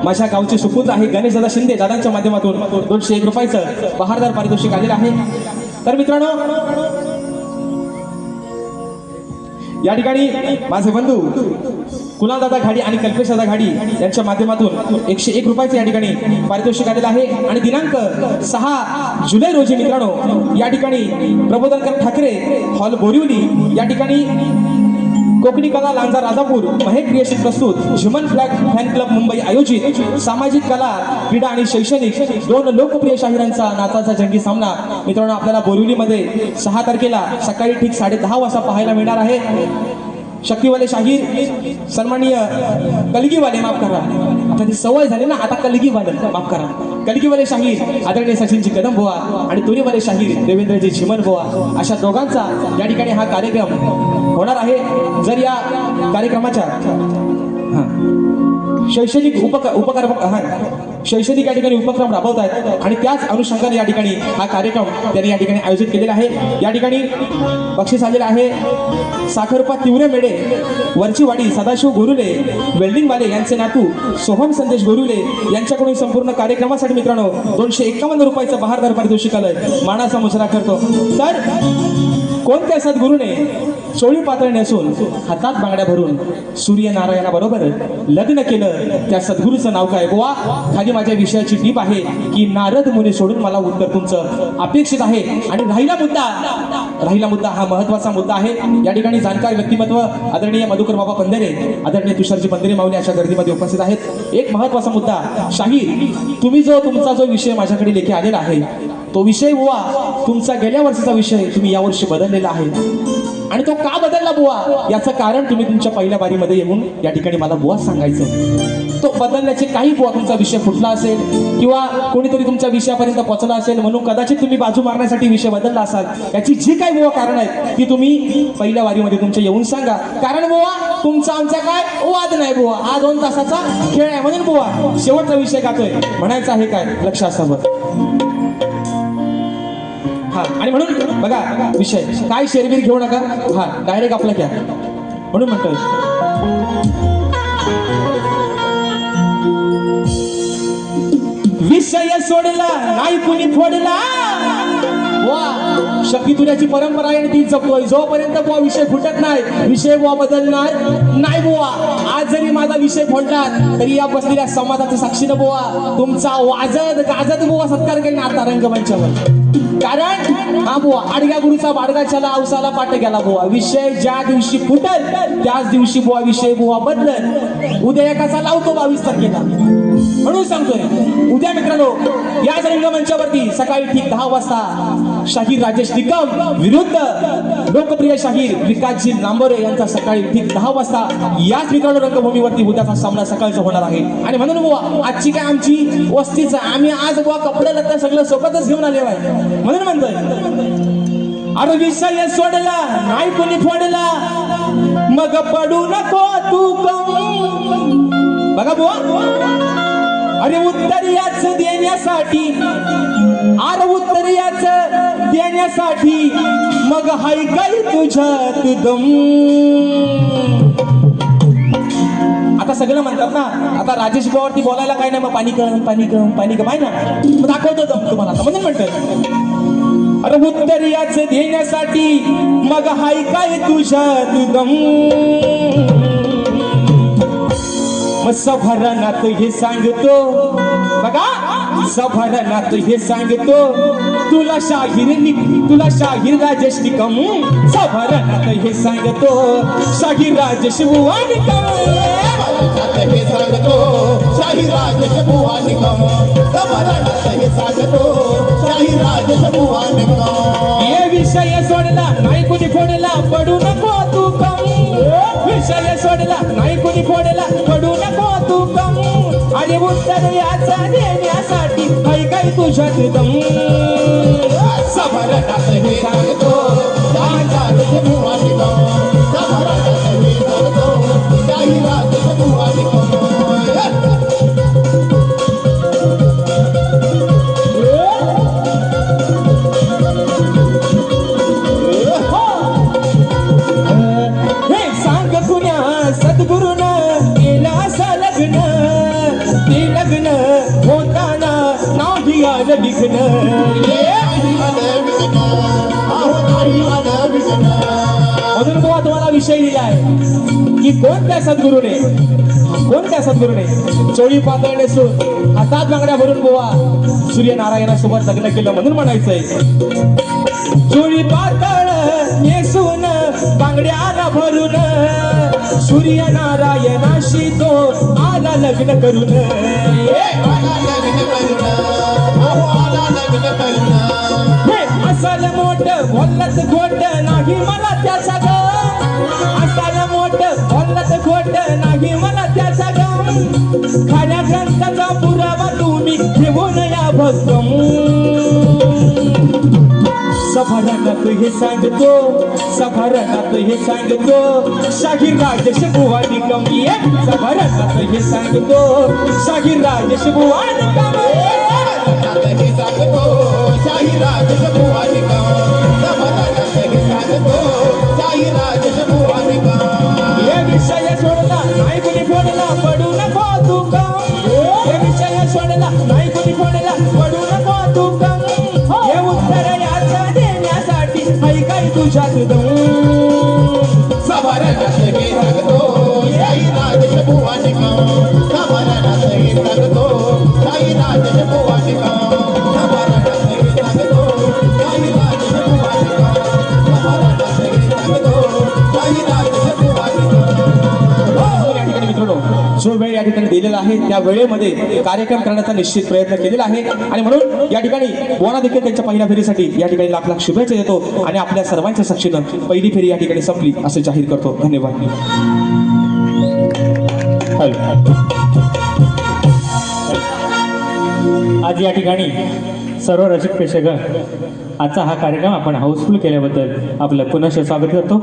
माझ्या गावचे सुपुत्र आहे गणेश दादा शिंदे दादांच्या माध्यमातून 201 रुपयाचं बहारदार पारितोषिक आलेलं आहे. तर मित्रांनो या ठिकाणी माझे बंधू कुणाल दादा घाडी आणि कल्पेश दादा घाडी यांच्या माध्यमातून 101 रुपयाचे या ठिकाणी पारितोषिक आलेलं आहे. आणि दिनांक 6 जुलै रोजी मित्रांनो या ठिकाणी प्रबोधनकर ठाकरे हॉल बोरिवली या ठिकाणी कोकणी कला लांजा राजापूर महेश क्रिएशन प्रस्तुत human flag fan club Mumbai आयोजित सामाजिक कला क्रीडा आणि शैक्षणिक 2 लोकप्रिय शाहिरांचा नाचाचा जंगी सामना मित्रांनो आपल्याला बोरिवलीमध्ये 6 तारखेला सकाळी ठीक 10:30 वाजता पाहायला मिळणार आहे. शक्तीवाले शाहीर सन्माननीय कलगीवाले माफ करा आता ती सवय झाली ना आता कलगीवाले माफ करा कलगीवाले शाहीर आदरणीय सचिनजी कदम बुवा आणि तुरीवाले शाहीर देवेंद्रजी झिमन बुवा अशा दोघांचा या ठिकाणी हा कार्यक्रम होणार आहे. जर या कार्यक्रमाच्या शैक्षणिक शैक्षणिक या ठिकाणी उपक्रम राबवत आहेत आणि त्याच अनुषंगाने या ठिकाणी हा कार्यक्रम त्यांनी या ठिकाणी आयोजित केलेला आहे. या ठिकाणी बक्षीस आलेलं आहे. साखरपा तिवरे मेडे वरचीवाडी सदाशिव गोरुले वेल्डिंगवाले यांचे नातू सोहम संदेश गोरुले यांच्याकडून संपूर्ण कार्यक्रमासाठी मित्रांनो 251 रुपयाचं बहारदार पारितोषिक आलंय. मानाचा मुजरा करतो. तर कोणत्या सद्गुरूने चोळी पातळ नेसून हातात बांगड्या भरून सूर्यनारायणा बरोबर लग्न केलं त्या सद्गुरूचं नाव काय बुवा. खाली माझ्या विषयाची टीप आहे की नारद मुनी सोडून मला उत्तर तुमचं अपेक्षित आहे. आणि राहिला मुद्दा हा महत्वाचा मुद्दा आहे. या ठिकाणी जाणकार व्यक्तिमत्व आदरणीय मधुकर बाबा पंधरे आदरणीय तुषारजी पंधरे माऊली अशा गर्दीमध्ये उपस्थित आहेत. एक महत्वाचा मुद्दा शाहीर तुमचा जो विषय माझ्याकडे लेखी आलेला आहे तो विषय बुवा तुमचा गेल्या वर्षीचा विषय तुम्ही यावर्षी बदललेला आहे. आणि तो का बदलला बुवा याचं कारण तुम्ही तुमच्या पहिल्या बारीमध्ये येऊन या ठिकाणी मला बुवा सांगायचं. तो बदलण्याचे काही बुवा तुमचा विषय फुटला असेल किंवा कोणीतरी तुमच्या विषयापर्यंत पोहोचला असेल म्हणून कदाचित तुम्ही बाजू मारण्यासाठी विषय बदलला असाल. याची जी काही बुवा कारण आहेत ती तुम्ही पहिल्या वारीमध्ये तुमच्या येऊन सांगा. कारण बुवा तुमचा आमचा काय वाद नाही बुवा हा 2 तासाचा खेळ आहे म्हणून बुवा शेवटचा विषय गातोय म्हणायचा आहे काय लक्ष असावं. हा आणि म्हणून बघा विषय काय शेरबीर घेऊ नका हा डायरेक्ट आपला घ्या म्हणून म्हणतोय. विषय सोडला नाही कुणी फोडला वा शक्ती तुझ्याची परंपरा आहे ती जपतोय. जोपर्यंत बुवा विषय फुटत नाही विषय बुवा बदलणार नाही बुवा. आज जरी माझा विषय फोडला तरी या बसलेल्या समाजाचं साक्षीनं बुवा तुमचा वाजत गाजत बुवा सत्कार केला आता रंगमंचावर. कारण हा बुवा आडग्या गुरुचा बाडगा चला औसाला पाठ गेला बुवा. विषय ज्या दिवशी फुटल त्याच दिवशी बुवा विषय बुवा बदलल. उद्या एकाचा लावतो 22 तारखेला म्हणून सांगतोय. उद्या मित्रांनो याच रंगमंचावरती सकाळी ठीक 10 वाजता शाहीर राजेश निकम विरुद्ध लोकप्रिय शाहीर विकासजी लांबोरे यांचा सकाळी ठीक 10 वाजता याच मित्रांनो रंगभूमीवरती उद्याचा सामना सकाळचा होणार आहे. आणि म्हणून बुवा आजची काय आमची वस्तीच आम्ही आज बुवा कपडे लत्ता सगळं सोबतच घेऊन आले आहे म्हणून म्हणतोय. अरे विषय सोडला नाही कोणी फोडला मग पडू नको तू कम. बघा बुवा अरे उत्तर याच देण्यासाठी मग हाय काय तुझ्यात दम. आता सगळं म्हणतात ना आता राजेश भावावरती बोलायला काय नाही मग पाणी कम आहे ना मग दाखवतो दम तुम्हाला आता म्हणून म्हणतोय. अरे उत्तर याच देण्यासाठी मग हाय काय तुझ्यात दम. मग सभारणात हे सांगतो बघा सभारणात हे सांगतो तुला शाहीर राजेश निकम. सभारणात हे सांगतो शाहीर राजेश बुवा निकम. हे सांगतो शाही राजेश बुवा निकम समारणात हे सांगतो शाही राजेश बुवा निकम ये विषय सोडला नाही कुणी फोडला पडू नको तू कम विषय सोडला नाही कुणी फोडला पडू नको तू कम आणि उत्तर याचा देण्यासाठी काय तुझ्यात दम समारणात हे सांगतो शाही राजेश बुवा निकम समारणात हे सांगतो शाही राजेश बुवा निकम हे सांग कुण्या सद्गुरुन केलं असं लग्न ते लग्न होताना नाही आलं लिखण म्हणून बुवा तुम्हाला विषय दिलाय की कोणत्या सद्गुरूने चोळी पातळ नेसून हातात बांगड्या भरून बुवा सूर्यनारायणासोबत लग्न केलं म्हणून म्हणायचंय चोळी पातळ नेसून बांगड्याला भरून सूर्यनारायणाशी तो आला लग्न करून असाल मोठ बोलत खोट नाही मला त्याचा ग असाल मोठ बोलत खोट नाही मला त्याचा ग खऱ्या ग्रंथाचा पुरावा तुम्ही घेऊन या भक्कम सभारणात हे सांगतो शाहीर राजेश बुवा निकम सभारणात हे सांगतो शाहीर राजेश बुवा निकम हे सांगतो शाही राजेश बुवा निकम समारणात हे सांगतो शाही राजेश बुवा निकम हे विषय सोडला नाही कुणी फोडला पडू नको तू कम हे विषय सोडला नाही कुणी फोडला पडू नको तू कम हे उत्तर याचं देण्यासाठी काय तुझ्यात दम समारणात हे सांगतो शाही राजेश बुवा निकम समारणात हे सांगतो शाही राजेश बुवा निकम समारणात हे सांगतो शाही राजेश बुवा निकम समारणात हे सांगतो शाही राजेश बुवा निकम या ठिकाणी मित्रांनो जो वेळ या ठिकाणी दिलेला आहे त्या वेळेमध्ये कार्यक्रम करण्याचा निश्चित प्रयत्न केलेला आहे आणि म्हणून या ठिकाणी बोना देखील त्यांच्या पहिल्या फेरीसाठी या ठिकाणी लाख लाख शुभेच्छा देतो आणि आपल्या सर्वांच्या साक्षीनं पहिली फेरी या ठिकाणी संपली असे जाहीर करतो धन्यवाद आज या ठिकाणी सर्व रसिक प्रेक्षकगण आजचा हा कार्यक्रम आपण हाऊसफुल केल्याबद्दल आपलं पुनश्च स्वागत करतो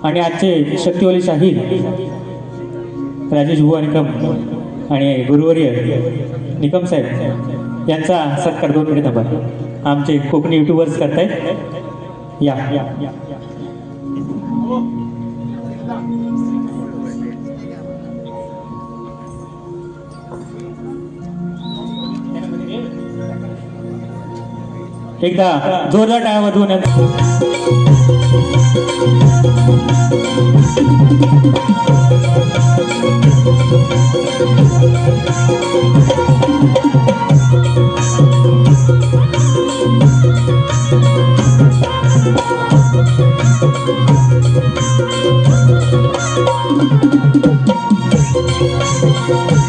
आणि आजचे शक्तिवाली शाहीर राजेश बुवा निकम आणि गुरुवर्य निकम साहेब यांचा सत्कार 2 मिनिट आपण आमचे कोकणी युट्यूबर्स करतायत या एकदा जोरदार टाळ्या वाजवून Thank you.